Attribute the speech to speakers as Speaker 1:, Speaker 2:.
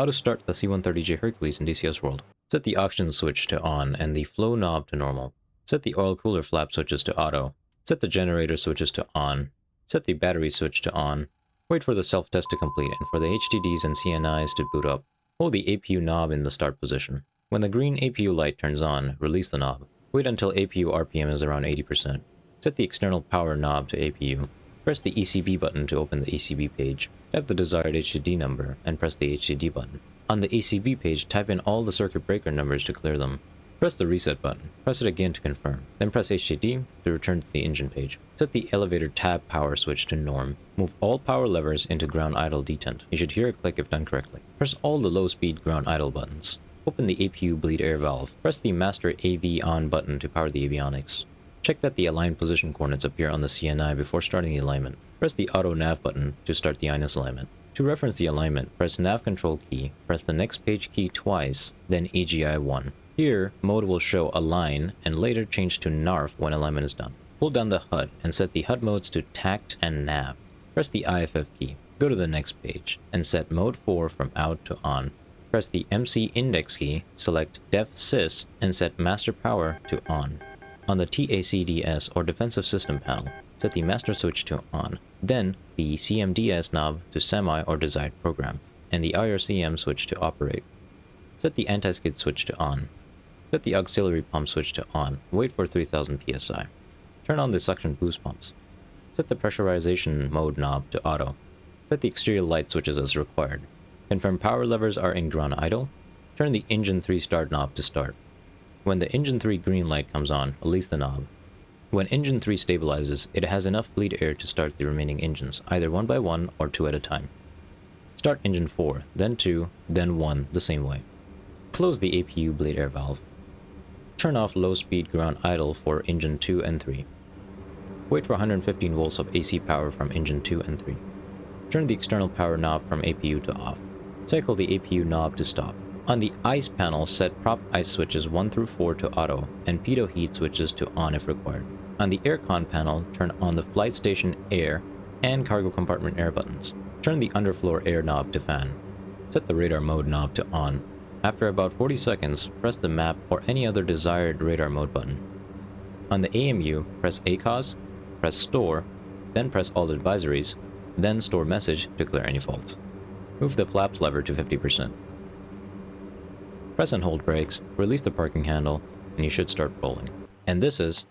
Speaker 1: How to start the C-130J Hercules in DCS World. Set the oxygen switch to on and the flow knob to normal. Set the oil cooler flap switches to auto. Set the generator switches to on. Set the battery switch to on. Wait for the self-test to complete and for the HDDs and CNIs to boot up. Hold the APU knob in the start position. When the green APU light turns on, release the knob. Wait until APU RPM is around 80%. Set the external power knob to APU. Press the ECB button to open the ECB page. Type the desired HDD number and press the HDD button. On the ECB page, type in all the circuit breaker numbers to clear them. Press the reset button. Press it again to confirm. Then press HDD to return to the engine page. Set the elevator tab power switch to norm. Move all power levers into ground idle detent. You should hear a click if done correctly. Press all the low speed ground idle buttons. Open the APU bleed air valve. Press the master AV on button to power the avionics. Check that the aligned position coordinates appear on the CNI before starting the alignment. Press the auto nav button to start the INS alignment. To reference the alignment, press nav control key, press the next page key twice, then AGI 1. Here, mode will show align and later change to NARF when alignment is done. Pull down the HUD and set the HUD modes to TACT and NAV. Press the IFF key. Go to the next page and set mode 4 from out to on. Press the MC index key, select Def Sys and set master power to on. On the TACDS or defensive system panel, set the master switch to on, then the CMDS knob to semi or desired program, and the IRCM switch to operate. Set the anti-skid switch to on. Set the auxiliary pump switch to on, wait for 3000 psi. Turn on the suction boost pumps. Set the pressurization mode knob to auto. Set the exterior light switches as required. Confirm power levers are in ground idle. Turn the engine 3 start knob to start. When the engine 3 green light comes on, release the knob. When engine 3 stabilizes, it has enough bleed air to start the remaining engines, either one by one or two at a time. Start engine 4, then 2, then 1 the same way. Close the APU bleed air valve. Turn off low speed ground idle for engine 2 and 3. Wait for 115 volts of AC power from engine 2 and 3. Turn the external power knob from APU to off. Cycle the APU knob to stop. On the ICE panel, set prop ICE switches 1 through 4 to auto, and pitot heat switches to on if required. On the aircon panel, turn on the flight station air and cargo compartment air buttons. Turn the underfloor air knob to fan. Set the radar mode knob to on. After about 40 seconds, press the map or any other desired radar mode button. On the AMU, press ACOS, press store, then press all advisories, then store message to clear any faults. Move the flaps lever to 50%. Press and hold brakes, release the parking handle, and you should start rolling. And this is